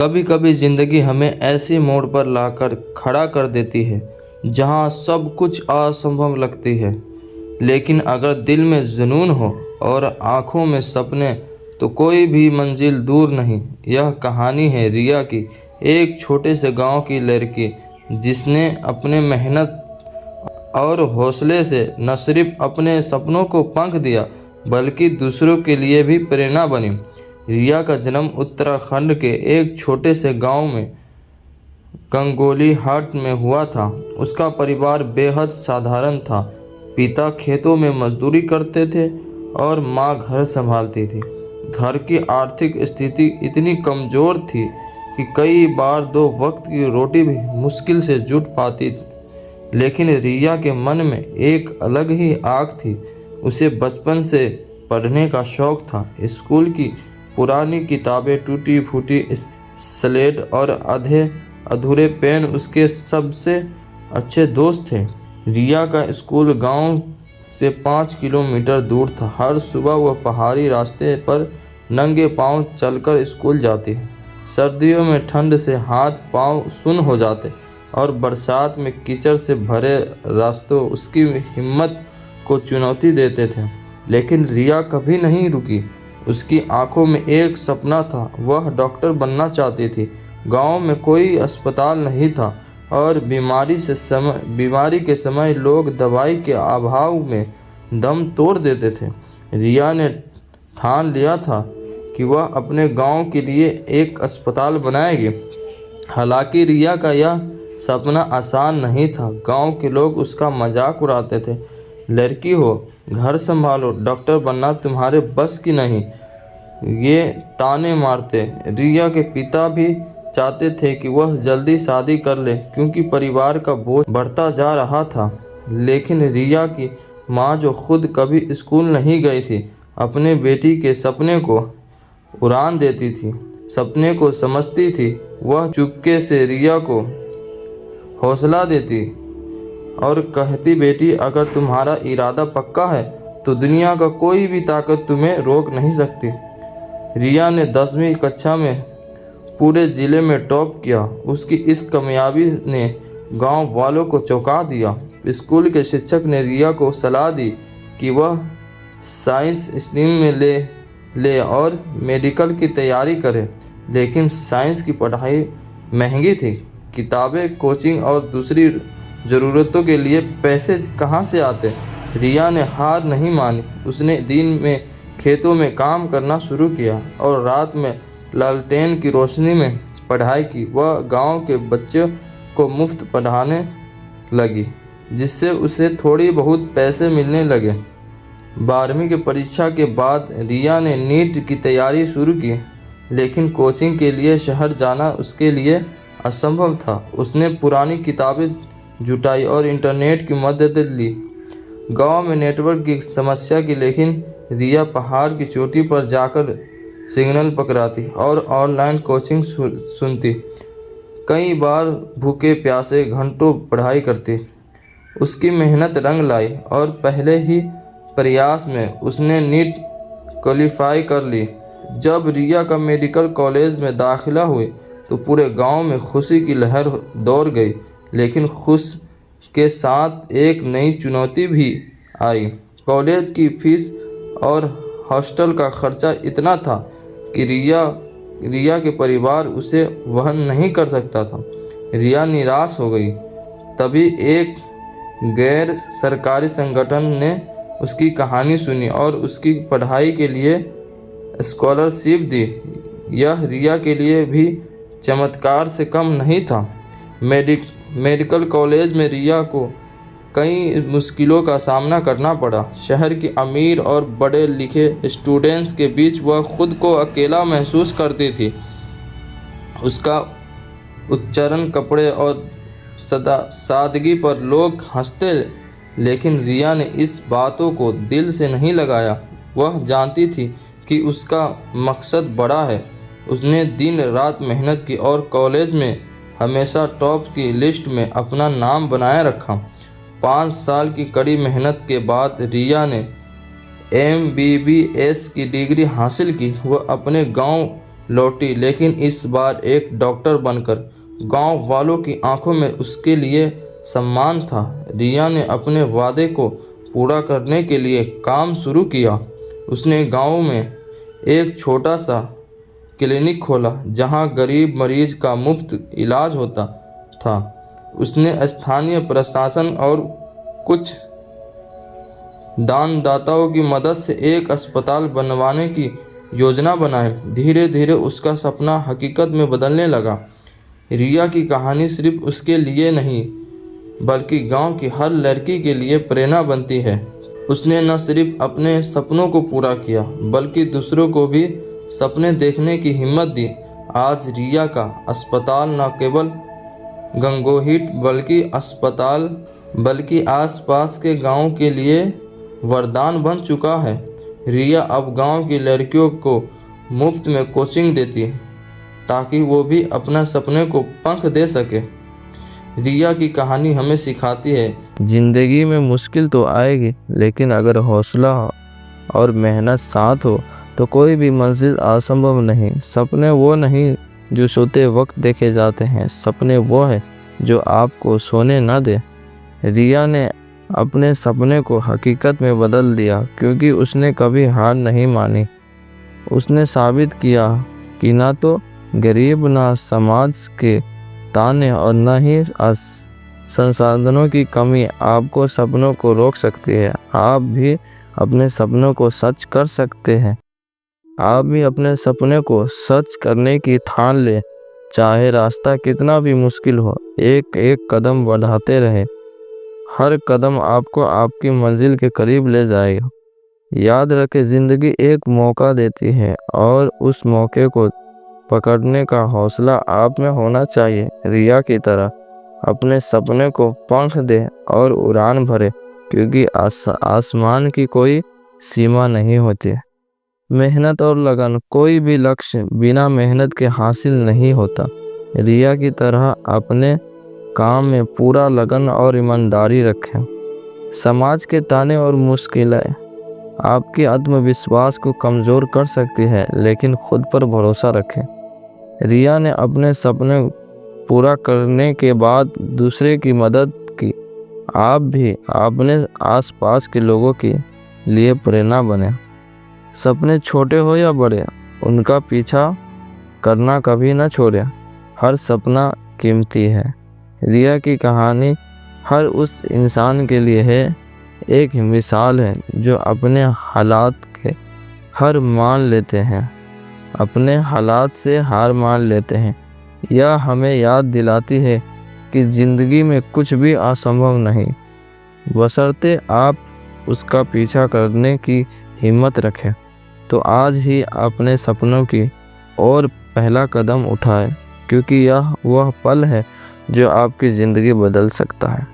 कभी कभी ज़िंदगी हमें ऐसे मोड़ पर लाकर खड़ा कर देती है जहाँ सब कुछ असंभव लगती है, लेकिन अगर दिल में जुनून हो और आँखों में सपने तो कोई भी मंजिल दूर नहीं। यह कहानी है रिया की, एक छोटे से गांव की लड़की जिसने अपने मेहनत और हौसले से न सिर्फ अपने सपनों को पंख दिया बल्कि दूसरों के लिए भी प्रेरणा बनी। रिया का जन्म उत्तराखंड के एक छोटे से गांव में गंगोली हाट में हुआ था। उसका परिवार बेहद साधारण था। पिता खेतों में मजदूरी करते थे और माँ घर संभालती थी। घर की आर्थिक स्थिति इतनी कमज़ोर थी कि कई बार दो वक्त की रोटी भी मुश्किल से जुट पाती थी। लेकिन रिया के मन में एक अलग ही आग थी। उसे बचपन से पढ़ने का शौक था। स्कूल की पुरानी किताबें, टूटी फूटी स्लेट और आधे अधूरे पेन उसके सबसे अच्छे दोस्त थे। रिया का स्कूल गांव से 5 किलोमीटर दूर था। हर सुबह वह पहाड़ी रास्ते पर नंगे पांव चलकर स्कूल जाती। सर्दियों में ठंड से हाथ पांव सुन्न हो जाते और बरसात में कीचड़ से भरे रास्तों उसकी हिम्मत को चुनौती देते थे। लेकिन रिया कभी नहीं रुकी। उसकी आंखों में एक सपना था, वह डॉक्टर बनना चाहती थी। गांव में कोई अस्पताल नहीं था और बीमारी के समय लोग दवाई के अभाव में दम तोड़ देते थे। रिया ने ठान लिया था कि वह अपने गांव के लिए एक अस्पताल बनाएगी। हालांकि रिया का यह सपना आसान नहीं था। गांव के लोग उसका मजाक उड़ाते थे। लड़की हो, घर संभालो, डॉक्टर बनना तुम्हारे बस की नहीं, ये ताने मारते। रिया के पिता भी चाहते थे कि वह जल्दी शादी कर ले क्योंकि परिवार का बोझ बढ़ता जा रहा था। लेकिन रिया की माँ, जो खुद कभी स्कूल नहीं गई थी, अपने बेटी के सपने को उड़ान देती थी, सपने को समझती थी। वह चुपके से रिया को हौसला देती और कहती, बेटी, अगर तुम्हारा इरादा पक्का है तो दुनिया का कोई भी ताकत तुम्हें रोक नहीं सकती। रिया ने 10वीं कक्षा में पूरे ज़िले में टॉप किया। उसकी इस कामयाबी ने गांव वालों को चौंका दिया। स्कूल के शिक्षक ने रिया को सलाह दी कि वह साइंस स्ट्रीम में ले और मेडिकल की तैयारी करे। लेकिन साइंस की पढ़ाई महंगी थी। किताबें, कोचिंग और दूसरी ज़रूरतों के लिए पैसे कहाँ से आते। रिया ने हार नहीं मानी। उसने दिन में खेतों में काम करना शुरू किया और रात में लालटेन की रोशनी में पढ़ाई की। वह गांव के बच्चों को मुफ्त पढ़ाने लगी, जिससे उसे थोड़ी बहुत पैसे मिलने लगे। 12वीं की परीक्षा के बाद रिया ने नीट की तैयारी शुरू की, लेकिन कोचिंग के लिए शहर जाना उसके लिए असंभव था। उसने पुरानी किताबें जुटाई और इंटरनेट की मदद ली। गांव में नेटवर्क की समस्या की, लेकिन रिया पहाड़ की चोटी पर जाकर सिग्नल पकड़ाती और ऑनलाइन कोचिंग सुनती। कई बार भूखे प्यासे घंटों पढ़ाई करती। उसकी मेहनत रंग लाई और पहले ही प्रयास में उसने नीट क्वालिफाई कर ली। जब रिया का मेडिकल कॉलेज में दाखिला हुई तो पूरे गांव में खुशी की लहर दौड़ गई। लेकिन खुश के साथ एक नई चुनौती भी आई। कॉलेज की फीस और हॉस्टल का खर्चा इतना था कि रिया के परिवार उसे वहन नहीं कर सकता था। रिया निराश हो गई। तभी एक गैर सरकारी संगठन ने उसकी कहानी सुनी और उसकी पढ़ाई के लिए स्कॉलरशिप दी। यह रिया के लिए भी चमत्कार से कम नहीं था। मेडिकल कॉलेज में रिया को कई मुश्किलों का सामना करना पड़ा। शहर के अमीर और बड़े लिखे स्टूडेंट्स के बीच वह खुद को अकेला महसूस करती थी। उसका उच्चारण, कपड़े और सादगी पर लोग हंसते, लेकिन रिया ने इस बातों को दिल से नहीं लगाया। वह जानती थी कि उसका मकसद बड़ा है। उसने दिन रात मेहनत की और कॉलेज में हमेशा टॉप की लिस्ट में अपना नाम बनाए रखा। 5 साल की कड़ी मेहनत के बाद रिया ने MBBS की डिग्री हासिल की। वह अपने गांव लौटी, लेकिन इस बार एक डॉक्टर बनकर। गांव वालों की आंखों में उसके लिए सम्मान था। रिया ने अपने वादे को पूरा करने के लिए काम शुरू किया। उसने गांव में एक छोटा सा क्लिनिक खोला जहां गरीब मरीज का मुफ्त इलाज होता था। उसने स्थानीय प्रशासन और कुछ दानदाताओं की मदद से एक अस्पताल बनवाने की योजना बनाई। धीरे धीरे उसका सपना हकीकत में बदलने लगा। रिया की कहानी सिर्फ उसके लिए नहीं बल्कि गांव की हर लड़की के लिए प्रेरणा बनती है। उसने न सिर्फ अपने सपनों को पूरा किया बल्कि दूसरों को भी सपने देखने की हिम्मत दी। आज रिया का अस्पताल न केवल गंगोहिट बल्कि आसपास के गांव के लिए वरदान बन चुका है। रिया अब गांव की लड़कियों को मुफ्त में कोचिंग देती है ताकि वो भी अपना सपने को पंख दे सके। रिया की कहानी हमें सिखाती है, जिंदगी में मुश्किल तो आएगी, लेकिन अगर हौसला और मेहनत साथ हो तो कोई भी मंजिल असंभव नहीं। सपने वो नहीं जो सोते वक्त देखे जाते हैं, सपने वो है जो आपको सोने ना दे। रिया ने अपने सपने को हकीकत में बदल दिया क्योंकि उसने कभी हार नहीं मानी। उसने साबित किया कि ना तो गरीब, ना समाज के ताने और न ही संसाधनों की कमी आपको सपनों को रोक सकती है। आप भी अपने सपनों को सच कर सकते हैं। आप भी अपने सपने को सच करने की ठान ले, चाहे रास्ता कितना भी मुश्किल हो। एक एक कदम बढ़ाते रहे, हर कदम आपको आपकी मंजिल के करीब ले जाएगा। याद रखें, जिंदगी एक मौका देती है और उस मौके को पकड़ने का हौसला आप में होना चाहिए। रिया की तरह अपने सपने को पंख दे और उड़ान भरे, क्योंकि आसमान की कोई सीमा नहीं होती। मेहनत और लगन, कोई भी लक्ष्य बिना मेहनत के हासिल नहीं होता। रिया की तरह अपने काम में पूरा लगन और ईमानदारी रखें। समाज के ताने और मुश्किलें आपके आत्मविश्वास को कमज़ोर कर सकती है, लेकिन खुद पर भरोसा रखें। रिया ने अपने सपने पूरा करने के बाद दूसरे की मदद की। आप भी अपने आसपास के लोगों के लिए प्रेरणा बने। सपने छोटे हो या बड़े, उनका पीछा करना कभी ना छोड़ें। हर सपना कीमती है। रिया की कहानी हर उस इंसान के लिए है, एक मिसाल है जो अपने हालात से हार मान लेते हैं। यह हमें याद दिलाती है कि ज़िंदगी में कुछ भी असंभव नहीं, बशर्ते आप उसका पीछा करने की हिम्मत रखें। तो आज ही अपने सपनों की ओर पहला कदम उठाएं, क्योंकि यह वह पल है जो आपकी ज़िंदगी बदल सकता है।